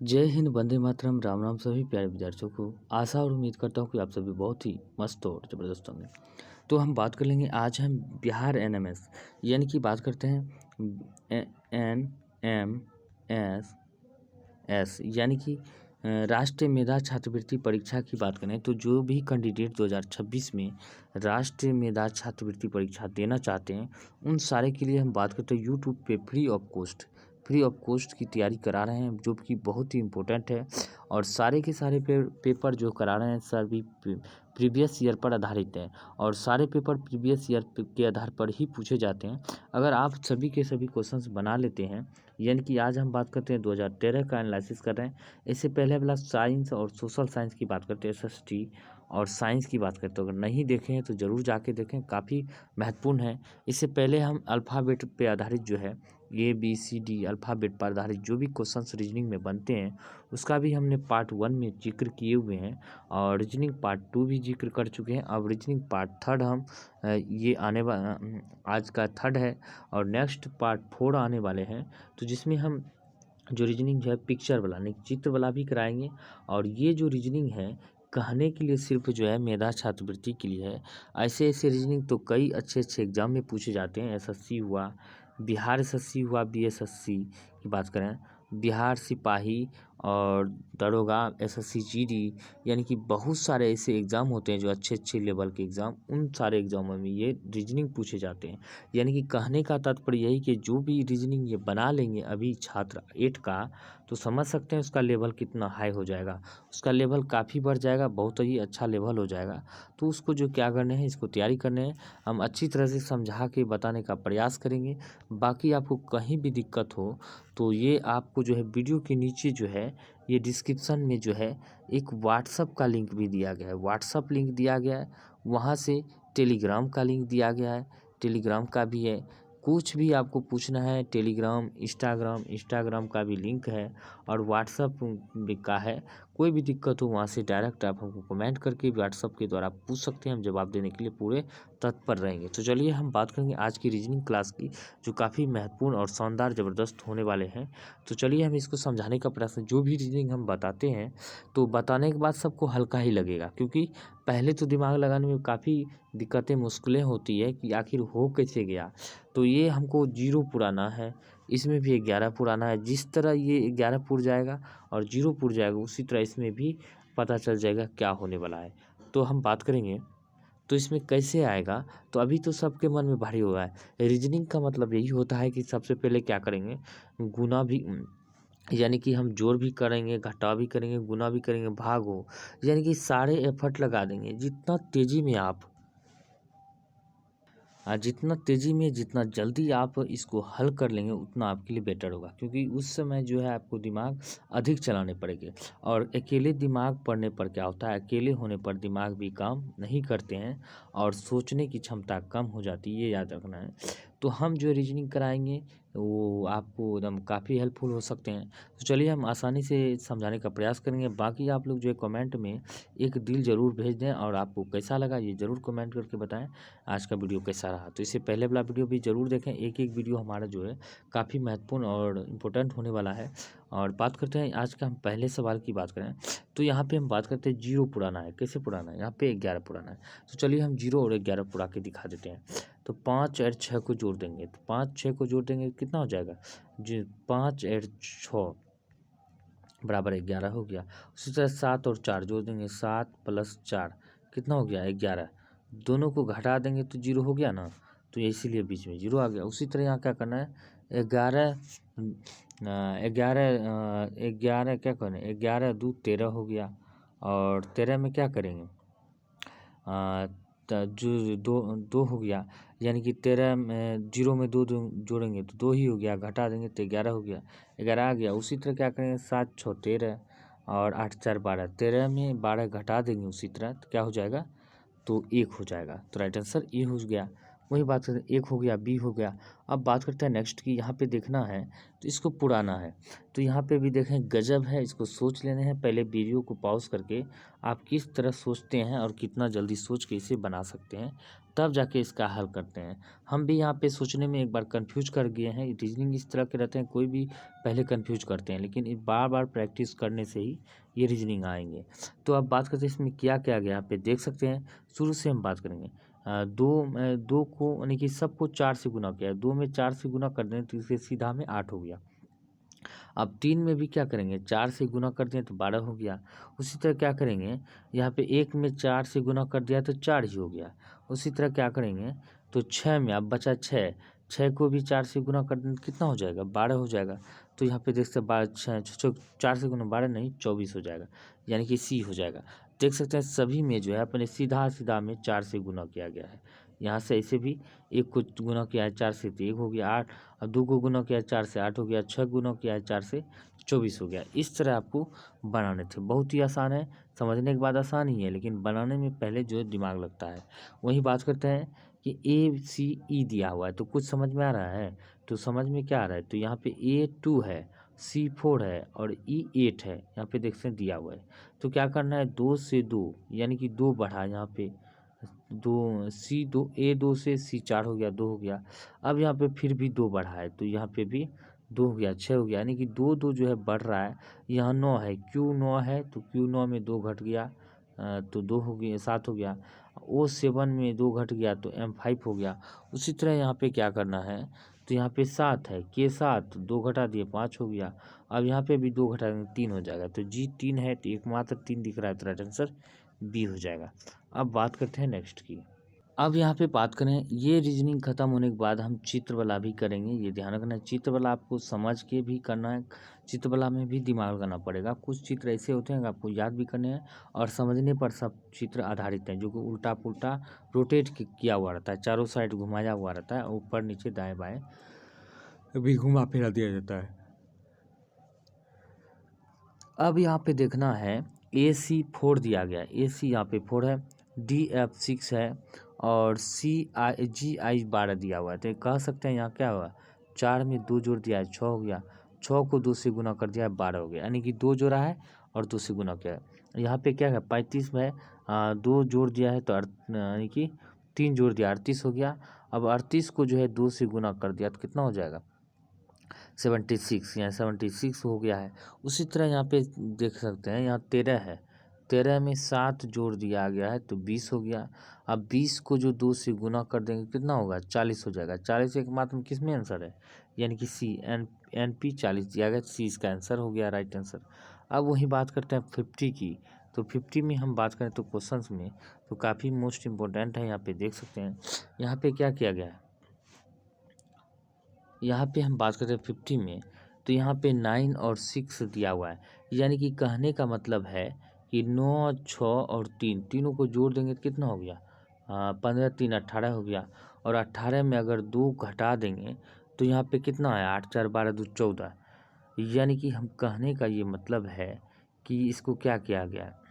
जय हिंद, वंदे मातरम, राम राम सभी प्यारे विद्यार्थियों को। आशा और उम्मीद करता हूँ कि आप सभी बहुत ही मस्त और ज़बरदस्त होंगे। तो हम बात कर लेंगे, आज हम बिहार एनएमएस यानी कि बात करते हैं एनएमएस यानी कि राष्ट्रीय मेधा छात्रवृत्ति परीक्षा की बात करें तो जो भी कैंडिडेट 2026 में राष्ट्रीय मेधा छात्रवृत्ति परीक्षा देना चाहते हैं उन सारे के लिए हम बात करते हैं यूट्यूब पे फ्री ऑफ कॉस्ट की तैयारी करा रहे हैं, जो कि बहुत ही इम्पोर्टेंट है। और सारे के सारे पेपर जो करा रहे हैं सभी प्रीवियस ईयर पर आधारित है और सारे पेपर प्रीवियस ईयर के आधार पर ही पूछे जाते हैं। अगर आप सभी के सभी क्वेश्चंस बना लेते हैं, यानी कि आज हम बात करते हैं 2013 का एनालिसिस कर रहे हैं। इससे पहले वाला साइंस और सोशल साइंस की बात करते हैं, एसएसटी और साइंस की बात करते हैं। अगर नहीं देखे हैं तो ज़रूर जाके देखें, काफ़ी महत्वपूर्ण है। इससे पहले हम अल्फ़ाबेट पे आधारित जो है ABCD अल्फ़ाबेट पर आधारित जो भी क्वेश्चंस रीजनिंग में बनते हैं उसका भी हमने पार्ट 1 में जिक्र किए हुए हैं और रीजनिंग पार्ट 2 भी जिक्र कर चुके हैं। अब रीजनिंग पार्ट 3 हम ये आने वाला आज का 3 है और नेक्स्ट पार्ट 4 आने वाले हैं, तो जिसमें हम जो रीजनिंग जो है पिक्चर वाला नहीं चित्र वाला भी कराएंगे। और ये जो रीजनिंग है कहने के लिए सिर्फ जो है मेधा छात्रवृत्ति के लिए है। ऐसे ऐसे रीजनिंग तो कई अच्छे अच्छे एग्जाम में पूछे जाते हैं। एसएससी हुआ, बिहार एसएससी हुआ, बीएसएससी की बात करें, बिहार सिपाही और दरोगा, एसएससी जीडी, यानी कि बहुत सारे ऐसे एग्ज़ाम होते हैं जो अच्छे अच्छे लेवल के एग्ज़ाम, उन सारे एग्ज़ामों में ये रीजनिंग पूछे जाते हैं। यानी कि कहने का तात्पर्य यही कि जो भी रीजनिंग ये बना लेंगे अभी छात्र 8 का, तो समझ सकते हैं उसका लेवल कितना हाई हो जाएगा। उसका लेवल काफ़ी बढ़ जाएगा, बहुत ही अच्छा लेवल हो जाएगा। तो उसको जो क्या करने हैं, इसको तैयारी करने हैं, हम अच्छी तरह से समझा के बताने का प्रयास करेंगे। बाकी आपको कहीं भी दिक्कत हो तो ये आपको जो है वीडियो के नीचे जो है ये डिस्क्रिप्शन में जो है एक व्हाट्सअप का लिंक भी दिया गया है, व्हाट्सअप लिंक दिया गया है। वहाँ से टेलीग्राम का लिंक दिया गया है, टेलीग्राम का भी है। कुछ भी आपको पूछना है टेलीग्राम, इंस्टाग्राम का भी लिंक है और व्हाट्सअप भी का है। कोई भी दिक्कत हो वहाँ से डायरेक्ट आप हमको कमेंट करके व्हाट्सअप के द्वारा पूछ सकते हैं, हम जवाब देने के लिए पूरे तत्पर रहेंगे। तो चलिए हम बात करेंगे आज की रीजनिंग क्लास की, जो काफ़ी महत्वपूर्ण और शानदार ज़बरदस्त होने वाले हैं। तो चलिए हम इसको समझाने का प्रयास करें। जो भी रीजनिंग हम बताते हैं तो बताने के बाद सबको हल्का ही लगेगा, क्योंकि पहले तो दिमाग लगाने में काफ़ी दिक्कतें मुश्किलें होती है कि आखिर हो कैसे गया। तो ये हमको 0 पुराना है, इसमें भी 11 पुराना है। जिस तरह ये 11 पुर जाएगा और 0 पुर जाएगा उसी तरह इसमें भी पता चल जाएगा क्या होने वाला है। तो हम बात करेंगे तो इसमें कैसे आएगा। तो अभी तो सबके मन में भारी हुआ है। रीजनिंग का मतलब यही होता है कि सबसे पहले क्या करेंगे, गुना भी, यानी कि हम जोड़ भी करेंगे, घटाव भी करेंगे, गुना भी करेंगे, भाग हो, यानी कि सारे एफर्ट लगा देंगे। जितना तेज़ी में जितना जल्दी आप इसको हल कर लेंगे उतना आपके लिए बेटर होगा, क्योंकि उस समय जो है आपको दिमाग अधिक चलाने पड़ेंगे। और अकेले दिमाग पढ़ने पर क्या होता है, अकेले होने पर दिमाग भी काम नहीं करते हैं और सोचने की क्षमता कम हो जाती है, ये याद रखना है। तो हम जो रीजनिंग कराएंगे वो आपको एकदम काफ़ी हेल्पफुल हो सकते हैं। तो चलिए हम आसानी से समझाने का प्रयास करेंगे। बाकी आप लोग जो है कमेंट में एक दिल ज़रूर भेज दें और आपको कैसा लगा ये ज़रूर कमेंट करके बताएं आज का वीडियो कैसा रहा। तो इससे पहले वाला वीडियो भी ज़रूर देखें, एक एक वीडियो हमारा जो है काफ़ी महत्वपूर्ण और इम्पोर्टेंट होने वाला है। और बात करते हैं आज का, हम पहले सवाल की बात करें तो यहाँ पे हम बात करते हैं 0 पुराना है। कैसे पुराना है, यहाँ पे 11 पुराना है। तो चलिए हम 0 और 11 पुरा के दिखा देते हैं। तो 5 और 6 को जोड़ देंगे, तो 5 6 को जोड़ देंगे कितना हो जाएगा जी, 5 और 6 बराबर 11 हो गया। उसी तरह 7 और 4 जोड़ देंगे, 7 + 4 कितना हो गया 11। दोनों को घटा देंगे तो 0 हो गया ना, तो इसीलिए बीच में 0 आ गया। उसी तरह यहाँ क्या करना है, 11 11 क्या करें, 11 2 13 हो गया। और 13 में क्या करेंगे, जो दो दो हो गया, यानी कि 13 में 0 में 2 जोड़ेंगे तो 2 ही हो गया, घटा देंगे तो 11 हो गया, 11 आ गया। उसी तरह क्या करेंगे, 7 6 13 और 8 4 12, 13 में 12 घटा देंगे उसी तरह तो क्या हो जाएगा, तो 1 हो जाएगा। तो राइट आंसर ये हो गया। वही बात करते हैं, एक हो गया, बी हो गया। अब बात करते हैं नेक्स्ट की, यहाँ पे देखना है तो इसको पुराना है। तो यहाँ पे भी देखें गजब है, इसको सोच लेने हैं। पहले वीडियो को पॉज करके आप किस तरह सोचते हैं और कितना जल्दी सोच के इसे बना सकते हैं, तब जाके इसका हल करते हैं। हम भी यहाँ पे सोचने में एक बार कंफ्यूज कर गए हैं। रीजनिंग इस तरह के रहते हैं, कोई भी पहले कंफ्यूज करते हैं, लेकिन बार बार प्रैक्टिस करने से ही ये रीजनिंग आएंगे। तो अब बात करते हैं इसमें क्या क्या गया, यहाँ पे देख सकते हैं। शुरू से हम बात करेंगे। दो को यानी कि सबको 4 से गुना किया है, 2 में 4 से गुना कर दें तो इसके सीधा में 8 हो गया। अब 3 में भी क्या करेंगे, 4 से गुना कर दें तो 12 हो गया। उसी तरह क्या करेंगे, यहाँ पे 1 में 4 से गुना कर दिया तो 4 ही हो गया। उसी तरह क्या करेंगे, तो 6 में अब बचा 6, 6 को भी 4 से गुना कर दें तो कितना हो जाएगा, 12 हो जाएगा। तो यहाँ पे देख सकते हैं 4 से गुना 12 नहीं 24 हो जाएगा, यानी कि सी हो जाएगा। देख सकते हैं सभी में जो है अपने सीधा सीधा में 4 से गुना किया गया है। यहाँ से ऐसे भी 1 को गुना किया है 4 से तो 1 हो गया 8, और 2 को गुना किया है 4 से 8 हो गया, 6 गुना किया है 4 से 24 हो गया। इस तरह आपको बनाने थे, बहुत ही आसान है, समझने के बाद आसान ही है, लेकिन बनाने में पहले जो है दिमाग लगता है। वही बात करते हैं कि ACE दिया हुआ है, तो कुछ समझ में आ रहा है, तो समझ में क्या आ रहा है, तो यहाँ पे A2 है, C4 है और E8 है, यहाँ पे देख सकते हैं दिया हुआ है। तो क्या करना है, 2 से 2 यानी कि 2 बढ़ा, यहाँ पे 2 C2 A2 से C4 हो गया, 2 हो गया। अब यहाँ पे फिर भी 2 बढ़ा है, तो यहाँ पे भी 2 हो गया, 6 हो गया, यानी कि 2 2 जो है बढ़ रहा है। यहाँ 9 है, Q9 है, तो Q9 में 2 घट गया, तो 2 हो गया, 7 हो गया। O7 में 2 घट गया तो M5 हो गया। उसी तरह यहाँ पे क्या करना है, तो यहाँ पे 7 है, K7 2 घटा दिए 5 हो गया। अब यहाँ पे भी 2 घटा देंगे 3 हो जाएगा, तो G3 है, तो एकमात्र 3 दिख रहा है, तो राइट आंसर बी हो जाएगा। अब बात करते हैं नेक्स्ट की। अब यहाँ पे बात करें, ये रीजनिंग खत्म होने के बाद हम चित्र वाला भी करेंगे। ये ध्यान रखना है, चित्र वाला आपको समझ के भी करना है, चित्र वाला में भी दिमाग लगाना पड़ेगा। कुछ चित्र ऐसे होते हैं कि आपको याद भी करने हैं और समझने पर सब चित्र आधारित हैं, जो कि उल्टा पुल्टा रोटेट किया हुआ रहता है, चारों साइड घुमाया हुआ रहता है, ऊपर नीचे दाएँ बाएँ भी घुमा फिरा दिया जाता है। अब यहाँ पे देखना है, AC4 दिया गया है, AC यहाँ पे 4 है, DF6 है और GI 12 दिया हुआ है। तो कह सकते हैं यहाँ क्या हुआ, 4 में 2 जोड़ दिया है 6 हो गया, 6 को 2 से गुना कर दिया है 12 हो गया, यानी कि 2 जोड़ा है और 2 से गुना किया है। यहाँ पे क्या है, 35 में 2 जोड़ दिया है तो यानी कि 3 जोड़ दिया 38 हो गया। अब 38 को जो है 2 से गुना कर दिया तो कितना हो जाएगा, 76, यहाँ 76 हो गया है। उसी तरह यहाँ पे देख सकते हैं, यहाँ 13 है, 13 में 7 जोड़ दिया गया है तो 20 हो गया। अब 20 को जो 2 से गुना कर देंगे कितना होगा, 40 हो जाएगा। 40 एकमात्र किस में आंसर है, यानी कि सी, NP 40 दिया गया, सी इसका आंसर हो गया, राइट आंसर। अब वही बात करते हैं 50 की। तो 50 में हम बात करें तो क्वेश्चंस में तो काफ़ी मोस्ट इम्पोर्टेंट है, यहाँ पे देख सकते हैं। यहाँ पे क्या किया गया है, यहाँ पे हम बात करते हैं 50 में, तो यहाँ पे 9 और 6 दिया हुआ है, यानी कि कहने का मतलब है कि 9 6 और 3 तीनों को जोड़ देंगे तो कितना हो गया, 15 3 18 हो गया। और 18 में अगर 2 घटा देंगे तो यहाँ पे कितना है, 8 4 12 2 14, यानी कि हम कहने का ये मतलब है कि इसको क्या किया गया है,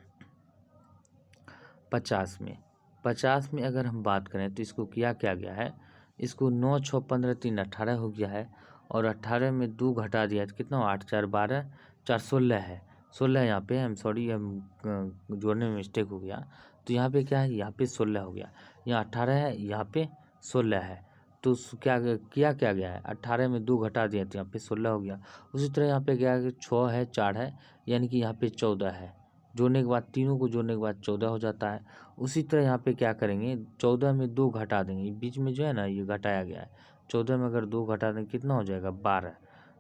50 में अगर हम बात करें तो इसको क्या गया है, इसको 9 6 15 3 18 हो गया है, और 18 में 2 घटा दिया तो कितना हो, 8 4 12 4 16 है, 16 यहाँ पे, हम सॉरी हम जोड़ने में मिस्टेक हो गया। तो यहाँ पे क्या है, यहाँ पे 16 हो गया, यहाँ 18 है, यहाँ पे 16 है। तो क्या गया है, 18 में 2 घटा दिया तो यहाँ पे 16 हो गया। उसी तरह यहाँ पे क्या है, 6 है 4 है, यानी कि यहाँ पे 14 है, जोड़ने के बाद तीनों को जोड़ने के बाद 14 हो जाता है। उसी तरह यहाँ पे क्या करेंगे, 14 में 2 घटा देंगे, बीच में जो है ना ये घटाया गया है, 14 में अगर 2 घटा देंगे कितना हो जाएगा, 12।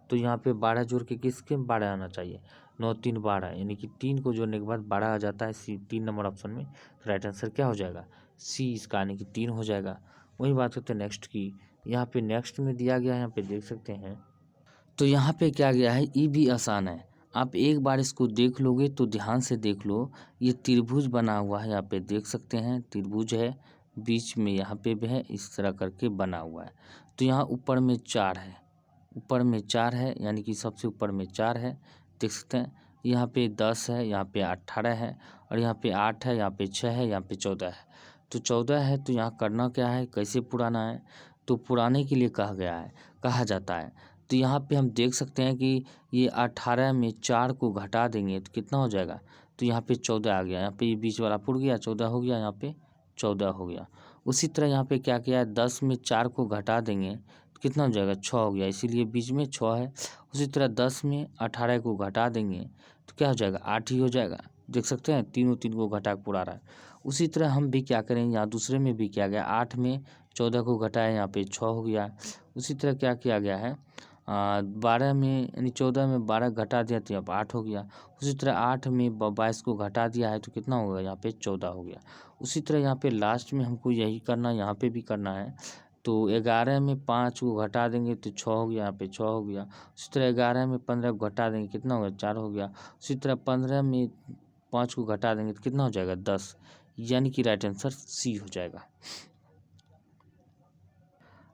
तो यहाँ पे 12 जोड़ के किसके 12 आना चाहिए, 9 3 12, यानी कि 3 को जोड़ने के बाद 12 आ जाता है, सी 3 नंबर ऑप्शन में। तो राइट आंसर क्या हो जाएगा, सी इसका, यानी कि 3 हो जाएगा। वही बात करते हैं नेक्स्ट की। यहाँ पे नेक्स्ट में दिया गया है, यहाँ पे देख सकते हैं, तो यहाँ पे क्या गया है, ई भी आसान है। आप एक बार इसको देख लोगे तो ध्यान से देख लो, ये त्रिभुज बना हुआ है, यहाँ पे देख सकते हैं त्रिभुज है, बीच में यहाँ पे भी है, इस तरह करके बना हुआ है। तो यहाँ ऊपर में 4 है, ऊपर में 4 है, यानी कि सबसे ऊपर में 4 है, देख सकते हैं। यहाँ पे 10 है, यहाँ पे 18 है, और यहाँ पे 8 है, यहाँ पे 6 है, यहाँ पे 14 है। तो 14 है तो यहाँ करना क्या है, कैसे पुराना है, तो पुराने के लिए कहा जाता है। तो यहाँ पे हम देख सकते हैं कि ये 18 में 4 को घटा देंगे तो कितना हो जाएगा, तो यहाँ पे 14 आ गया, यहाँ पे ये बीच वाला पुर गया, 14 हो गया, यहाँ पे 14 हो गया। उसी तरह यहाँ पे क्या किया है, 10 में 4 को घटा देंगे तो कितना हो जाएगा, 6 हो गया, इसीलिए बीच में 6 है। उसी तरह 10 में 18 को घटा देंगे तो क्या हो जाएगा, 8 ही हो जाएगा। देख सकते हैं तीनों तीन को घटा के पुरा रहा है। उसी तरह हम भी क्या करेंगे, यहाँ दूसरे में भी किया गया, 8 में 14 को घटाया, यहाँ पे 6 हो गया। उसी तरह क्या किया गया है, 12 में यानी 14 में 12 घटा दिया तो यहाँ पर 8 हो गया। उसी तरह 8 में 22 को घटा दिया है तो कितना होगा, यहाँ पे 14 हो गया। उसी तरह यहाँ पे लास्ट में हमको यही करना, यहाँ पे भी करना है। तो 11 में 5 को घटा देंगे तो 6 हो गया, यहाँ पे 6 हो गया। उसी तरह 11 में 15 को घटा देंगे कितना होगा, 4 हो गया। उसी तरह 15 में 5 को घटा देंगे तो कितना हो जाएगा, 10, यानी कि राइट आंसर सी हो जाएगा।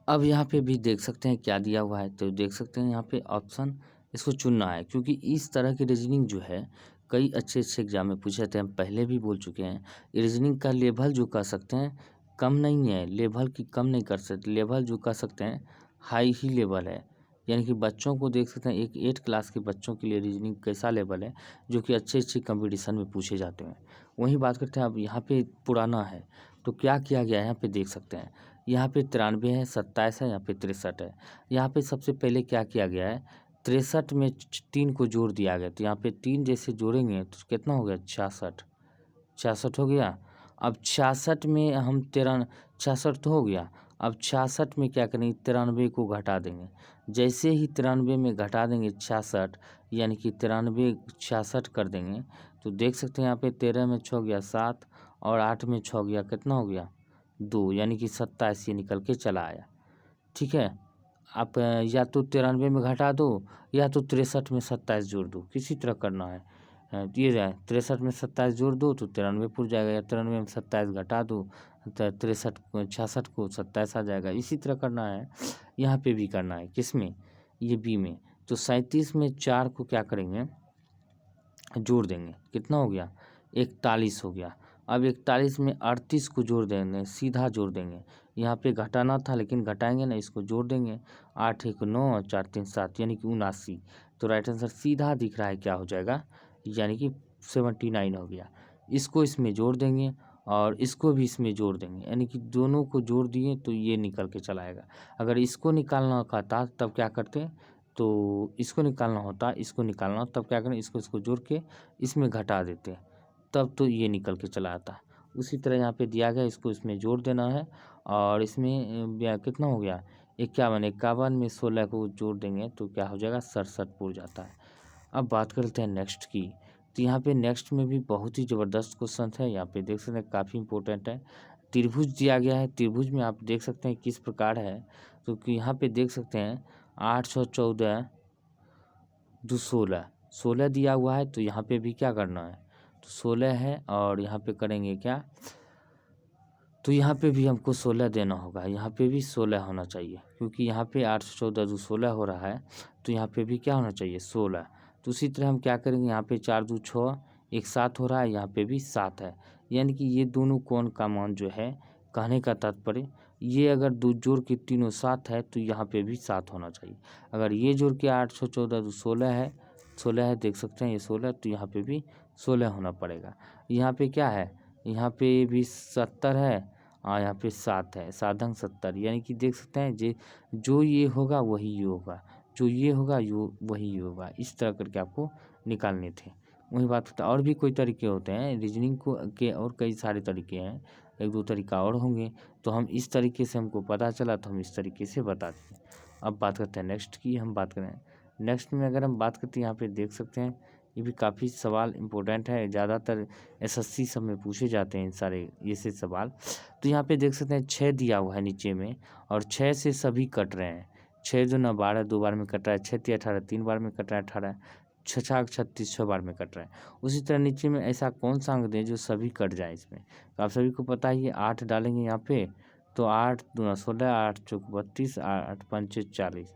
अब यहाँ पे भी देख सकते हैं क्या दिया हुआ है, तो देख सकते हैं यहाँ पे ऑप्शन इसको चुनना है, क्योंकि इस तरह की रीजनिंग जो है कई अच्छे अच्छे एग्जाम में पूछे थे, हम पहले भी बोल चुके हैं। रीजनिंग का लेवल जो कह सकते हैं कम नहीं है, लेवल की कम नहीं कर सकते, लेवल जो कह सकते हैं हाई ही लेवल है। यानी कि बच्चों को देख सकते हैं, एक 8 क्लास के बच्चों के लिए रीजनिंग कैसा लेवल है, जो कि अच्छे अच्छे कंपटीशन में पूछे जाते हैं। वहीं बात करते हैं, अब यहाँ पे पुराना है तो क्या किया गया है, यहाँ पे देख सकते हैं, यहाँ पे 93 है, 27 है, यहाँ पे 63 है। यहाँ पे सबसे पहले क्या किया गया है, 63 में 3 को जोड़ दिया गया, तो यहाँ पे 3 जैसे जोड़ेंगे तो कितना हो गया, 66, 66 हो गया। अब 66 में हम 66 तो हो गया, अब 66 में क्या करेंगे, 93 को घटा देंगे। जैसे ही 93 में घटा देंगे 66, यानी कि 93 66 कर देंगे तो देख सकते हैं यहाँ पे 13 में 6 गया 7 और 8 में 6 गया, कितना हो गया 2, यानी कि 27 ये निकल के चला आया। ठीक है, आप या तो 93 में घटा दो या तो 63 में 27 जोड़ दो, किसी तरह करना है। ये जाए 63 में 27 जोड़ दो तो 93 पुर जाएगा, या 93 में 27 घटा दो तो 63 66 को 27 आ जाएगा। इसी तरह करना है, यहाँ पे भी करना है, किसमें, ये बी में। तो 37 में 4 को क्या करेंगे, जोड़ देंगे, कितना हो गया 41 हो गया। अब 41 में 38 को जोड़ देंगे, सीधा जोड़ देंगे, यहाँ पे घटाना था लेकिन घटाएंगे ना, इसको जोड़ देंगे, 8 1 9 और 4 3 7, यानी कि 79। तो राइट आंसर सीधा दिख रहा है, क्या हो जाएगा, यानी कि 79 हो गया। इसको इसमें जोड़ देंगे और इसको भी इसमें जोड़ देंगे, यानी कि दोनों को जोड़ दिए तो ये निकल के चला आएगा। अगर इसको निकालना का था तब क्या करते, तो इसको निकालना होता, इसको निकालना होता तब क्या करें, इसको इसको जोड़ के इसमें घटा देते, तब तो ये निकल के चला आता। उसी तरह यहाँ पे दिया गया, इसको इसमें जोड़ देना है और इसमें कितना हो गया 51, 51 में 16 को जोड़ देंगे तो क्या हो जाएगा 67 पुर जाता है। अब बात करते हैं नेक्स्ट की, तो यहाँ पे नेक्स्ट में भी बहुत ही ज़बरदस्त क्वेश्चन है, यहाँ पे देख सकते हैं काफ़ी इंपॉर्टेंट है। त्रिभुज दिया गया है, त्रिभुज में आप देख सकते हैं किस प्रकार है, तो कि यहाँ पे देख सकते हैं 814 2 16, 16 दिया हुआ है, तो यहाँ पे भी क्या करना है, तो 16 है और यहाँ पे करेंगे क्या, तो यहाँ पे भी हमको 16 देना होगा, यहाँ पे भी 16 होना चाहिए, क्योंकि यहाँ पे 814 2 16 हो रहा है, तो यहाँ पे भी क्या होना चाहिए 16। तो उसी तरह हम क्या करेंगे, यहाँ पे 4 2 6 एक 7 हो रहा है, यहाँ पे भी 7 है, यानी कि ये दोनों कोण का मान जो है, कहने का तात्पर्य ये अगर दो जोड़ के तीनों 7 है तो यहाँ पे भी 7 होना चाहिए। अगर ये जोड़ के 814 2 16 है, 16 है, देख सकते हैं ये 16, तो यहाँ पे भी 16 होना पड़ेगा। यहाँ पे क्या है, यहाँ पे भी 70 है और यहाँ पे 7 है, 7 70, यानी कि देख सकते हैं जो ये होगा वही ये होगा, जो ये होगा वही ये होगा, इस तरह करके आपको निकालने थे। वही बात होता है, और भी कोई तरीके होते हैं रीजनिंग को के, और कई सारे तरीके हैं, एक दो तरीका और होंगे, तो हम इस तरीके से हमको पता चला तो हम इस तरीके से बताते हैं। अब बात करते हैं नेक्स्ट की, हम बात करें नेक्स्ट में, अगर हम बात करते हैं यहाँ पे देख सकते हैं ये भी काफ़ी सवाल इम्पोर्टेंट है, ज़्यादातर एसएससी सब में पूछे जाते हैं इन सारे ये से सवाल। तो यहाँ पे देख सकते हैं 6 दिया हुआ है नीचे में और 6 से सभी कट रहे हैं, 6 दूना 12 2 बार में कट रहा है, 6 3 18 3 बार में कट रहा है, 18 6 6 36 6 बार में कट रहा है। उसी तरह नीचे में ऐसा कौन सा अंक दें जो सभी कट जाए इसमें, तो आप सभी को पता ही है 8 डालेंगे यहाँ पे, तो 8 दूना 16 8 चौक 32 8 5 40,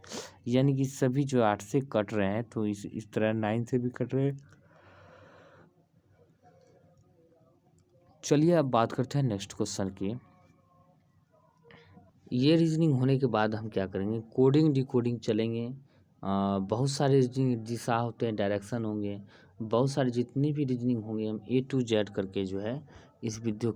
यानी कि सभी जो 8 से कट रहे हैं, तो इस तरह 9 से भी कट रहे हैं, चलिए अब बात करते हैं नेक्स्ट क्वेश्चन की। ये रीजनिंग होने के बाद हम क्या करेंगे, कोडिंग डिकोडिंग चलेंगे। बहुत सारे रीजनिंग दिशा होते हैं, डायरेक्शन होंगे, बहुत सारे जितनी भी रीजनिंग होंगे हम A to Z करके जो है इस वीडियो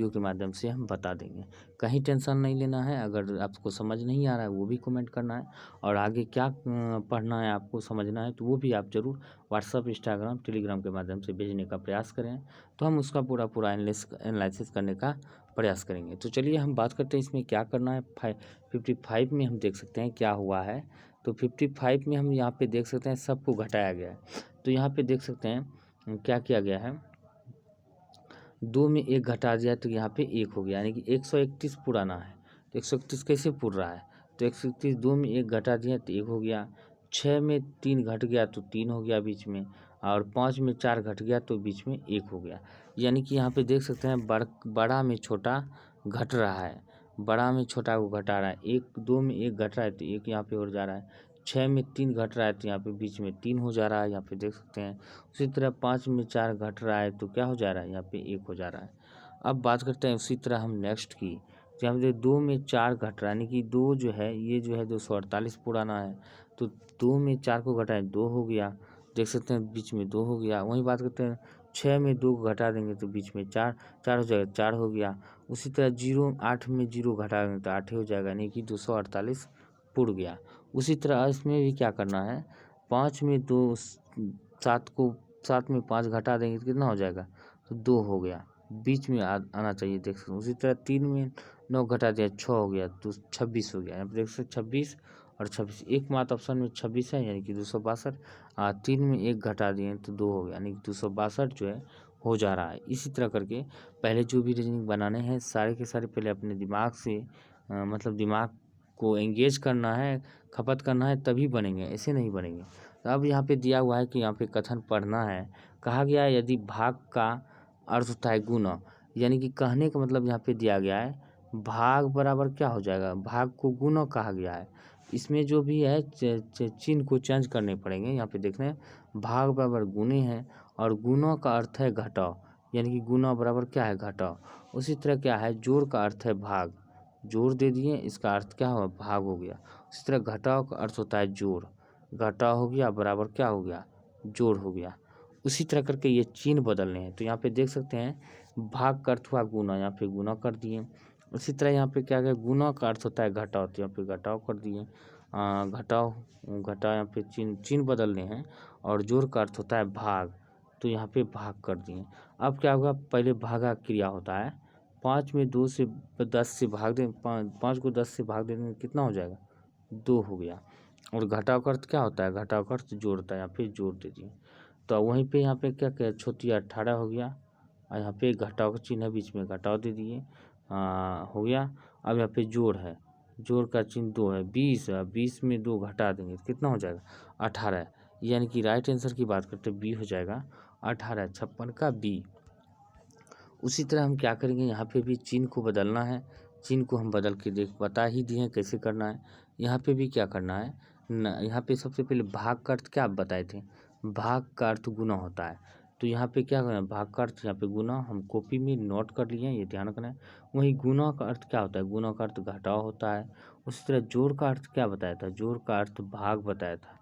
के माध्यम से हम बता देंगे। कहीं टेंशन नहीं लेना है। अगर आपको समझ नहीं आ रहा है वो भी कमेंट करना है, और आगे क्या पढ़ना है आपको समझना है तो वो भी आप ज़रूर व्हाट्सअप, इंस्टाग्राम, टेलीग्राम के माध्यम से भेजने का प्रयास करें, तो हम उसका पूरा एनालिसिस करने का प्रयास करेंगे। तो चलिए हम बात करते हैं इसमें क्या करना है। 55 में हम देख सकते हैं क्या हुआ है। तो 55 में हम यहाँ पे देख सकते हैं सबको घटाया गया है। तो यहाँ पे देख सकते हैं क्या किया गया है, 2 में 1 घटा दिया तो यहाँ पे 1 हो गया, यानी कि 131 पुराना है। तो 131 कैसे पुर रहा है, तो 131 2 में 1 घटा दिया तो 1 हो गया, 6 में 3 घट गया तो 3 हो गया बीच में, और 5 में 4 घट गया तो बीच में 1 हो गया। यानी कि यहाँ पे देख सकते हैं बड़ा में छोटा घट रहा है, बड़ा में छोटा को घटा रहा है। 2 में 1 घट रहा है तो 1 यहाँ पे और जा रहा है, 6 में 3 घट रहा है तो यहाँ पे बीच में 3 हो जा रहा है, यहाँ पे देख सकते हैं। उसी तरह 5 में 4 घट रहा है तो क्या हो जा रहा है, यहाँ पे 1 हो जा रहा है। अब बात करते हैं उसी तरह हम नेक्स्ट की, तो यहाँ पे 2 में 4 घट रहा है, यानी कि 2 जो है ये जो है 248 पुराना है। तो 2 में 4 को घटाएं 2 हो गया, देख सकते हैं बीच में 2 हो गया। वहीं बात करते हैं 6 में 2 को घटा देंगे तो बीच में 4 हो जाएगा, 4 हो गया। उसी तरह 8 में 0 घटा देंगे तो 8 ही हो जाएगा, यानी कि 248 पुर गया। उसी तरह इसमें भी क्या करना है, 5 में 2 7 में 5 घटा देंगे तो कितना हो जाएगा, तो 2 हो गया, बीच में आना चाहिए, देख सकते हैं। उसी तरह 3 में 9 घटा दिया 6 हो गया तो 26 हो गया, यहाँ पर देख सकते 26 और 26 एक मात्र ऑप्शन में 26 है, यानी कि 262। 3 में 1 घटा दिए तो 2 हो गया, यानी कि 262 जो है हो जा रहा है। इसी तरह करके पहले जो भी रीजनिंग बनाने हैं सारे के सारे पहले अपने दिमाग से मतलब दिमाग को एंगेज करना है, खपत करना है, तभी बनेंगे, ऐसे नहीं बनेंगे। तो अब यहाँ पे दिया हुआ है कि यहाँ पे कथन पढ़ना है। कहा गया है यदि भाग का अर्थ होता है गुना, यानी कि कहने का मतलब यहाँ पे दिया गया है भाग बराबर क्या हो जाएगा, भाग को गुना कहा गया है। इसमें जो भी है चिन्ह को चेंज करने पड़ेंगे। यहाँ पे देख रहे हैं भाग बराबर गुने हैं, और गुना का अर्थ है घटाओ, यानी कि गुना बराबर क्या है, घटाओ। उसी तरह क्या है, जोड़ का अर्थ है भाग, जोड़ दे दिए, इसका अर्थ क्या हुआ, भाग हो गया। उसी तरह घटाओ का अर्थ होता है जोड़, घटाओ हो गया बराबर क्या हो गया, जोड़ हो गया। उसी तरह करके ये चिन्ह बदलने हैं। तो यहाँ पे देख सकते हैं भाग का अर्थ हुआ गुना, यहाँ पे गुना कर दिए। उसी तरह यहाँ पे क्या है, गुना का अर्थ होता है घटाओ, तो यहाँ पे घटाओ कर दिए। घटाओ यहाँ पे चिन्ह बदलने हैं। और जोड़ का अर्थ होता है भाग, तो यहाँ पे भाग कर दिए। अब क्या होगा, पहले भागा क्रिया होता है, 5 में 2 से 10 से भाग दें, 5 को 10 से भाग देने में कितना हो जाएगा, 2 हो गया। और घटाव का अर्थ क्या होता है, घटाव का अर्थ जोड़ता है, यहाँ पे जोड़ दे दिए। तो वहीं पे यहाँ पे क्या क्या छोटी 18 हो गया, और यहाँ पे घटाव का चिन्ह है बीच में, घटाव दे दिए, हो गया। अब यहाँ पे जोड़ है, जोड़ का चिन्ह 2 है, 20 में 2 घटा देंगे तो कितना हो जाएगा, 18। यानी कि राइट आंसर की बात करते हैं बी हो जाएगा 18, 56 का बी। उसी तरह हम क्या करेंगे, यहाँ पे भी चिन्ह को बदलना है। चिन्ह को हम बदल के बता ही दिए हैं कैसे करना है। यहाँ पे भी क्या करना है यहाँ पे सबसे पहले भाग का अर्थ क्या आप बताए थे, भाग का अर्थ गुना होता है। तो यहाँ पे क्या करना है, भाग का अर्थ यहाँ पे गुना हम कॉपी में नोट कर लिए हैं, ये ध्यान रखना है। वहीं गुना का अर्थ क्या होता है, गुना का अर्थ घटाव होता है। उसी तरह जोड़ का अर्थ क्या बताया था, जोड़ का अर्थ भाग बताया था,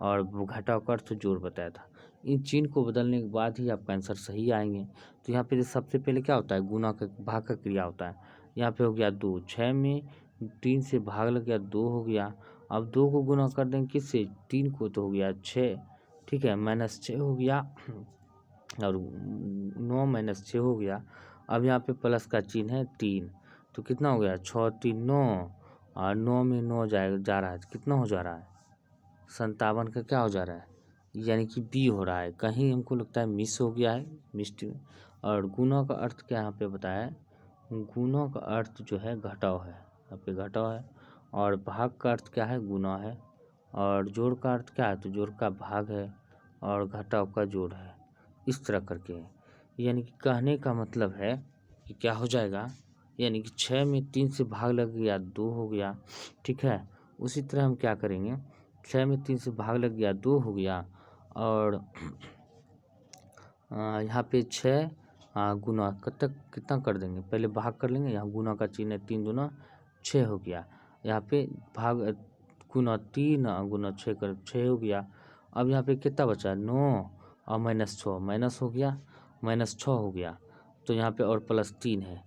और घटाव का अर्थ जोड़ बताया था। इन चिन्ह को बदलने के बाद ही आपका आंसर सही आएंगे। तो यहाँ पे सबसे पहले क्या होता है, गुना का भाग का क्रिया होता है। यहाँ पे हो गया 2, 6 में 3 से भाग लग गया 2 हो गया। अब 2 को गुना कर देंगे किससे, 3 को, तो हो गया 6, ठीक है, -6 हो गया, और 9 - 6 हो गया। अब यहाँ पे प्लस का चिन्ह है 3, तो कितना हो गया, 6 3 9, और 9 में 9 जा रहा है, कितना हो जा रहा है, 57 का क्या हो जा रहा है, यानी कि बी हो रहा है। कहीं हमको लगता है मिस हो गया है, मिस्टेक। और गुना का अर्थ क्या यहाँ पे बताया है, गुना का अर्थ जो है घटाव है, यहाँ पे घटाव है। और भाग का अर्थ क्या है, गुना है। और जोड़ का अर्थ क्या है, तो जोड़ का भाग है, और घटाव का जोड़ है। इस तरह करके यानी कि कहने का मतलब है कि क्या हो जाएगा, यानी कि 6 में 3 से भाग लग गया 2 हो गया, ठीक है। उसी तरह हम क्या करेंगे, 6 में 3 से भाग लग गया 2 हो गया, और यहाँ पे 6 गुना कितना कर देंगे, पहले भाग कर लेंगे, यहाँ गुना का चिन्ह है, 3 दूना 6 हो गया, यहाँ पे भाग गुना 3 गुना 6 कर 6 हो गया। अब यहाँ पे कितना बचा, 9 और -6, माइनस हो गया, -6 हो गया, तो यहाँ पे और +3 है,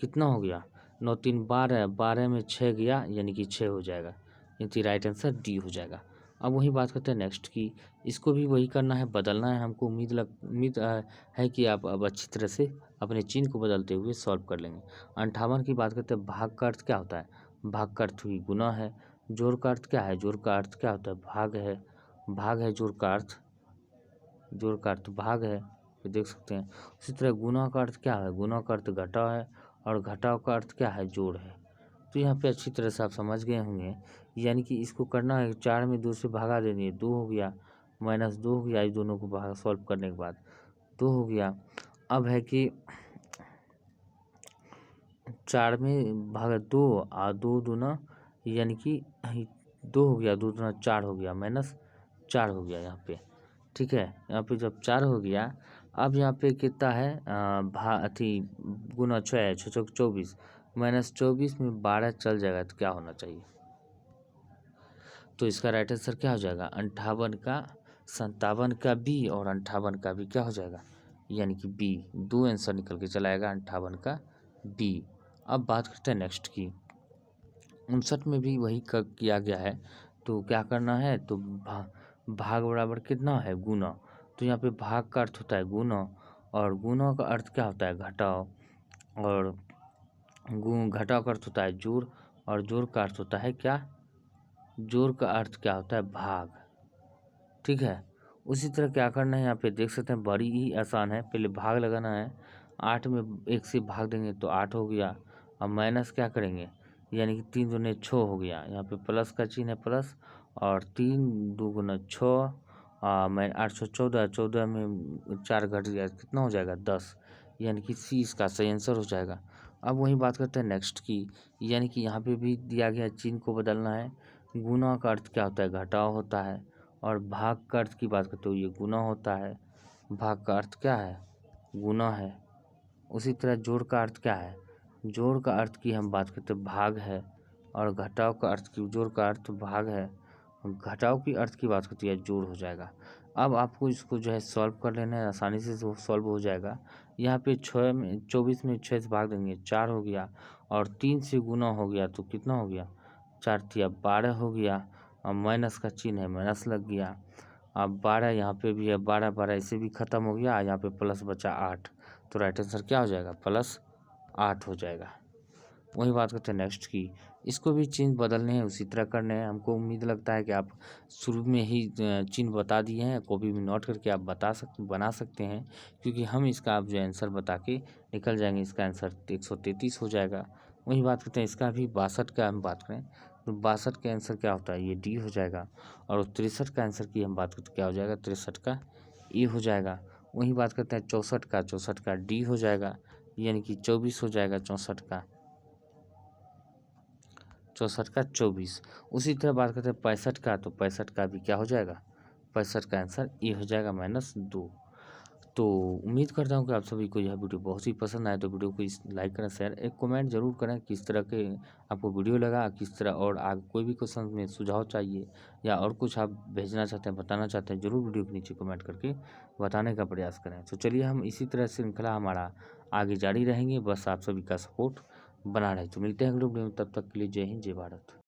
कितना हो गया, 9 3 12, 12 में 6 गया यानी कि 6 हो जाएगा, यानी राइट आंसर डी हो जाएगा। अब वही बात करते हैं नेक्स्ट की, इसको भी वही करना है, बदलना है हमको। उम्मीद है कि आप अब अच्छी तरह से अपने चिन्ह को बदलते हुए सॉल्व कर लेंगे। 58 की बात करते हैं, भाग का अर्थ क्या होता है, भाग का अर्थ भी गुना है। जोड़ का अर्थ क्या है, जोड़ का अर्थ क्या होता है, भाग है, भाग है जोड़ का अर्थ, जोड़ का अर्थ भाग है, ये देख सकते हैं। उसी तरह गुना का अर्थ क्या है, गुना का अर्थ घटाव है, और घटाव का अर्थ क्या है, जोड़ है। तो यहाँ पे अच्छी तरह से आप समझ गए होंगे, यानी कि इसको करना है, 4 में 2 से भागा देंगे, 2 हो गया, -2 हो गया, इस दोनों को भाग सॉल्व करने के बाद 2 हो गया। अब है कि 4 में भागा 2 और 2 दूना यानी कि 2 हो गया, 2 दूना 4 हो गया, -4 हो गया यहाँ पे, ठीक है। यहाँ पे जब 4 हो गया, अब यहाँ पे कितना है, गुना 6 है, 6 चौक 24, -24 में 12 चल जाएगा तो क्या होना चाहिए, तो इसका राइट आंसर क्या हो जाएगा, 58 का 57 का बी और 58 का भी क्या हो जाएगा, यानी कि बी, 2 आंसर निकल के चला आएगा 58 का बी। अब बात करते हैं नेक्स्ट की, 59 में भी वही किया गया है, तो क्या करना है, तो भाग बराबर कितना है, गुना, तो यहाँ पे भाग का अर्थ होता है गुना, और गुना का अर्थ क्या होता है, घटाव, और घटाव का अर्थ होता है जोड़, और जोड़ का अर्थ होता है क्या, जोड़ का अर्थ क्या होता है, भाग, ठीक है। उसी तरह क्या करना है, यहाँ पे देख सकते हैं बड़ी ही आसान है, पहले भाग लगाना है, 8 में 1 से भाग देंगे तो 8 हो गया, अब माइनस क्या करेंगे, यानी कि 3 दूने 6 हो गया, यहाँ पे प्लस का चिन्ह है प्लस, और 3 2 6, मैं 814, 14 में 4 घट गया, कितना हो जाएगा 10, यानी कि सी इसका सही आंसर हो जाएगा। अब वही बात करते हैं नेक्स्ट की, यानी कि यहाँ पे भी दिया गया चिन्ह को बदलना है। गुना का अर्थ क्या होता है, घटाव होता है, और भाग का अर्थ की बात करते हो ये गुना होता है, भाग का अर्थ क्या है, गुना है। उसी तरह जोड़ का अर्थ क्या है, जोड़ का अर्थ की हम बात करते हैं भाग है, और घटाव का अर्थ की, जोड़ का अर्थ भाग है, घटाव की अर्थ की बात करती है जोड़ हो जाएगा। अब आपको इसको जो है सॉल्व कर लेना है, आसानी से सॉल्व हो जाएगा। यहाँ पे 6 में 24 में 6 से भाग देंगे 4 हो गया, और 3 से गुना हो गया तो कितना हो गया, 4 तिया 12 हो गया, और माइनस का चिन्ह है माइनस लग गया। अब 12 यहाँ पे भी है, 12 12 इसे भी ख़त्म हो गया, यहाँ पे प्लस बचा 8, तो राइट आंसर क्या हो जाएगा, +8 हो जाएगा। वही बात करते हैं नेक्स्ट की, इसको भी चिन्ह बदलने हैं, उसी तरह करने हैं। हमको उम्मीद लगता है कि आप शुरू में ही चिन्ह बता दिए हैं, कॉपी में नोट करके आप बना सकते हैं, क्योंकि हम इसका आप जो आंसर बता के निकल जाएंगे, इसका आंसर 133 हो जाएगा। वही बात करते हैं इसका भी, 62 का हम बात करें तो 62 का आंसर क्या होता है, ये डी हो जाएगा, और 63 का आंसर की हम बात करते क्या हो जाएगा, 63 का ए हो जाएगा। वही बात करते हैं 64 का डी हो जाएगा, यानी कि 24 हो जाएगा, 64 का 24। उसी तरह बात करते हैं 65 का, तो 65 का भी क्या हो जाएगा, 65 का आंसर ए हो जाएगा, -2। तो उम्मीद करता हूँ कि आप सभी को यह वीडियो बहुत ही पसंद आए, तो वीडियो को लाइक करें, शेयर, एक कमेंट जरूर करें किस तरह के आपको वीडियो लगा, किस तरह, और आगे कोई भी क्वेश्चन में सुझाव चाहिए या और कुछ आप भेजना चाहते हैं, बताना चाहते हैं, जरूर वीडियो के नीचे कमेंट करके बताने का प्रयास करें। तो चलिए हम इसी तरह श्रृंखला हमारा आगे जारी रहेंगे, बस आप सभी का सपोर्ट बना रहे। तो मिलते हैं अगले वीडियो में, तब तक के लिए जय हिंद जय भारत।